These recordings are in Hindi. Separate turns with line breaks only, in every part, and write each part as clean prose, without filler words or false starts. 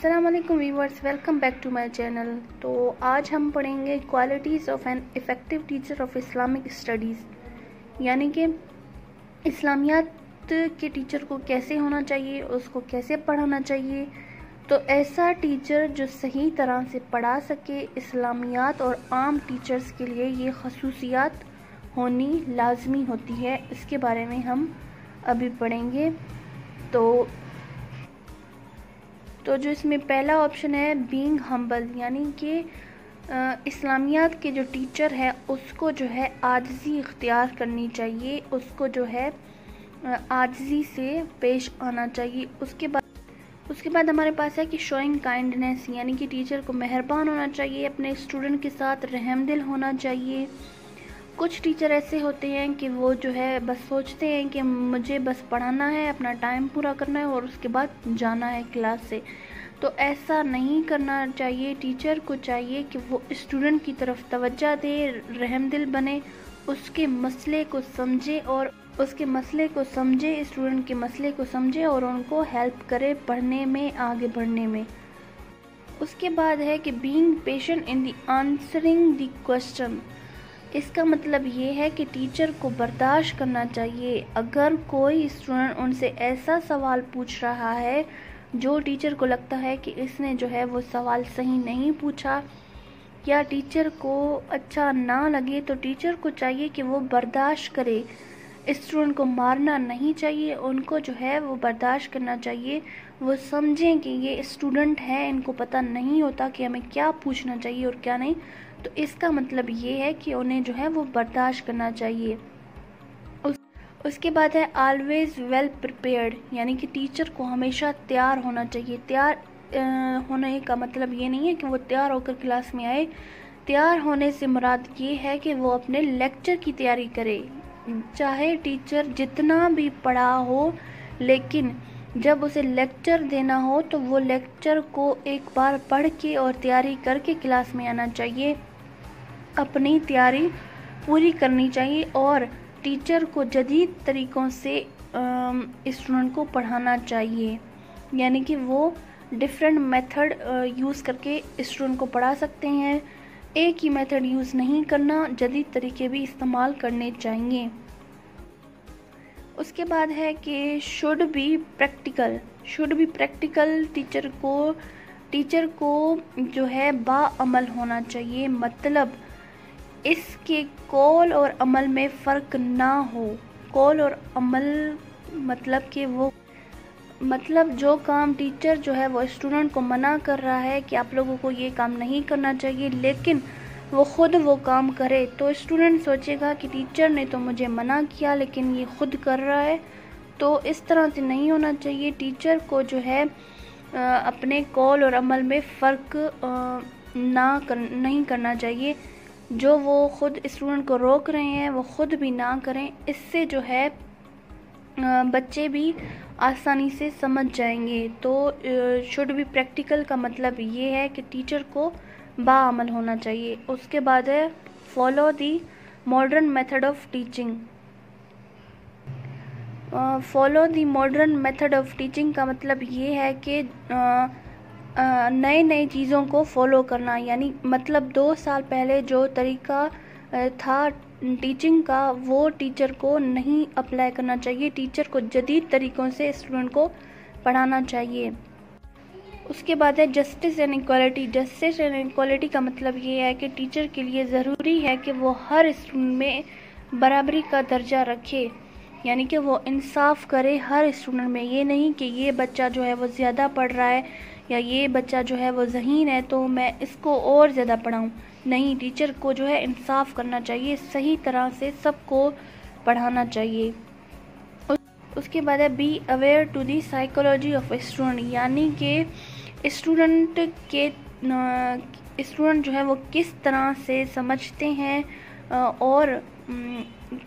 अस्सलाम वालेकुम viewers, welcome back to my channel. तो आज हम पढ़ेंगे qualities of an effective teacher of Islamic studies, यानी कि इस्लामियात के टीचर को कैसे होना चाहिए, उसको कैसे पढ़ाना चाहिए। तो ऐसा टीचर जो सही तरह से पढ़ा सके इस्लामियात और आम टीचर्स के लिए ये खसूसियात होनी लाजमी होती है, इसके बारे में हम अभी पढ़ेंगे। तो जो इसमें पहला ऑप्शन है बीइंग हम्बल, यानी कि इस्लामियात के जो टीचर है उसको जो है आजिज़ी इख्तियार करनी चाहिए, उसको जो है आजिज़ी से पेश आना चाहिए। उसके बाद हमारे पास है कि शोइंग काइंडनेस, यानी कि टीचर को मेहरबान होना चाहिए, अपने स्टूडेंट के साथ रहमदिल होना चाहिए। कुछ टीचर ऐसे होते हैं कि वो जो है बस सोचते हैं कि मुझे बस पढ़ाना है, अपना टाइम पूरा करना है और उसके बाद जाना है क्लास से। तो ऐसा नहीं करना चाहिए। टीचर को चाहिए कि वो स्टूडेंट की तरफ तवज्जो दे, रहमदिल बने, उसके मसले को समझे स्टूडेंट के मसले को समझे और उनको हेल्प करे पढ़ने में, आगे बढ़ने में। उसके बाद है कि being patient in the answering the question. इसका मतलब ये है कि टीचर को बर्दाश्त करना चाहिए। अगर कोई स्टूडेंट उनसे ऐसा सवाल पूछ रहा है जो टीचर को लगता है कि इसने जो है वो सवाल सही नहीं पूछा या टीचर को अच्छा ना लगे, तो टीचर को चाहिए कि वो बर्दाश्त करे। स्टूडेंट को मारना नहीं चाहिए, उनको जो है वो बर्दाश्त करना चाहिए। वो समझें कि ये स्टूडेंट है, इनको पता नहीं होता कि हमें क्या पूछना चाहिए और क्या नहीं। तो इसका मतलब ये है कि उन्हें जो है वो बर्दाश्त करना चाहिए। उसके बाद है ऑलवेज वेल प्रिपेयर्ड, यानी कि टीचर को हमेशा तैयार होना चाहिए। तैयार होने का मतलब ये नहीं है कि वो तैयार होकर क्लास में आए। तैयार होने से मुराद ये है कि वो अपने लेक्चर की तैयारी करे। चाहे टीचर जितना भी पढ़ा हो, लेकिन जब उसे लेक्चर देना हो तो वो लेक्चर को एक बार पढ़ के और तैयारी करके क्लास में आना चाहिए, अपनी तैयारी पूरी करनी चाहिए और टीचर को जदीद तरीक़ों से स्टूडेंट को पढ़ाना चाहिए, यानी कि वो डिफरेंट मेथड यूज़ करके स्टूडेंट को पढ़ा सकते हैं। एक ही मेथड यूज़ नहीं करना, जदीद तरीके भी इस्तेमाल करने चाहिए। उसके बाद है कि शुड बी प्रैक्टिकल। टीचर को जो है बाअमल होना चाहिए, मतलब इसके कौल और अमल में फ़र्क ना हो। कौल और अमल मतलब जो काम टीचर जो है वो स्टूडेंट को मना कर रहा है कि आप लोगों को ये काम नहीं करना चाहिए, लेकिन वो ख़ुद वो काम करे, तो स्टूडेंट सोचेगा कि टीचर ने तो मुझे मना किया लेकिन ये ख़ुद कर रहा है। तो इस तरह से नहीं होना चाहिए। टीचर को जो है अपने कौल और अमल में फ़र्क नहीं करना चाहिए। जो वो ख़ुद स्टूडेंट को रोक रहे हैं वो ख़ुद भी ना करें। इससे जो है बच्चे भी आसानी से समझ जाएंगे। तो शुड बी प्रैक्टिकल का मतलब ये है कि टीचर को बाअमल होना चाहिए। उसके बाद है follow the modern method of teaching. Follow the modern method of teaching का मतलब ये है कि नए चीज़ों को फॉलो करना, यानी मतलब 2 साल पहले जो तरीका था टीचिंग का वो टीचर को नहीं अप्लाई करना चाहिए। टीचर को जदीद तरीक़ों से स्टूडेंट को पढ़ाना चाहिए। उसके बाद है जस्टिस एंड इक्वालिटी का मतलब ये है कि टीचर के लिए ज़रूरी है कि वो हर स्टूडेंट में बराबरी का दर्जा रखे, यानी कि वो इंसाफ करे हर स्टूडेंट में। ये नहीं कि ये बच्चा जो है वो ज़्यादा पढ़ रहा है या ये बच्चा जो है वो ज़हीन है तो मैं इसको और ज़्यादा पढ़ाऊँ। नहीं, टीचर को जो है इंसाफ करना चाहिए, सही तरह से सबको पढ़ाना चाहिए। उसके बाद है be aware to the psychology of student, यानी कि स्टूडेंट जो है वो किस तरह से समझते हैं और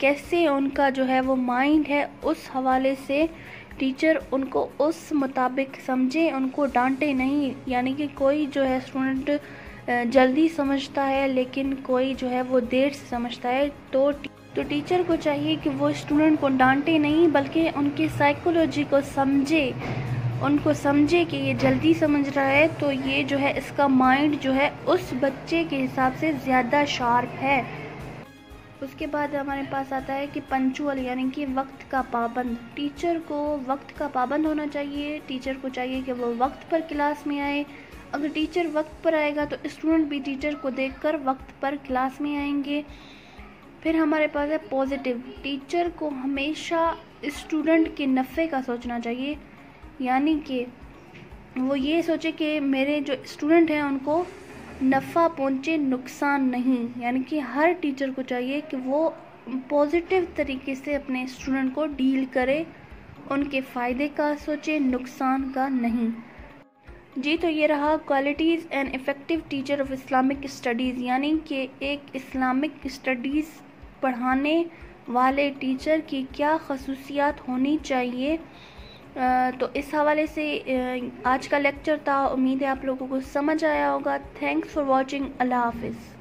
कैसे उनका जो है वो माइंड है, उस हवाले से टीचर उनको उस मुताबिक समझे, उनको डांटे नहीं। यानी कि कोई जो है स्टूडेंट जल्दी समझता है लेकिन कोई जो है वो देर से समझता है, तो टीचर को चाहिए कि वो स्टूडेंट को डांटे नहीं बल्कि उनकी साइकोलॉजी को समझे उनको समझे कि ये जल्दी समझ रहा है, तो ये जो है इसका माइंड जो है उस बच्चे के हिसाब से ज़्यादा शार्प है। उसके बाद हमारे पास आता है कि पंचुअल यानी कि वक्त का पाबंद। टीचर को वक्त का पाबंद होना चाहिए। टीचर को चाहिए कि वो वक्त पर क्लास में आए। अगर टीचर वक्त पर आएगा तो स्टूडेंट भी टीचर को देखकर वक्त पर क्लास में आएंगे। फिर हमारे पास है पॉजिटिव। टीचर को हमेशा स्टूडेंट के नफ़े का सोचना चाहिए, यानी कि वो ये सोचे कि मेरे जो स्टूडेंट हैं उनको नफ़ा पहुँचे, नुकसान नहीं। यानी कि हर टीचर को चाहिए कि वो पॉजिटिव तरीके से अपने स्टूडेंट को डील करे, उनके फ़ायदे का सोचे, नुकसान का नहीं। जी, तो ये रहा qualities and effective teacher of Islamic studies, यानी कि एक इस्लामिक स्टडीज़ पढ़ाने वाले टीचर की क्या खसूसियात होनी चाहिए। तो इस हवाले से आज का लेक्चर था। उम्मीद है आप लोगों को समझ आया होगा। Thanks for watching. अल्लाह हाफिज़।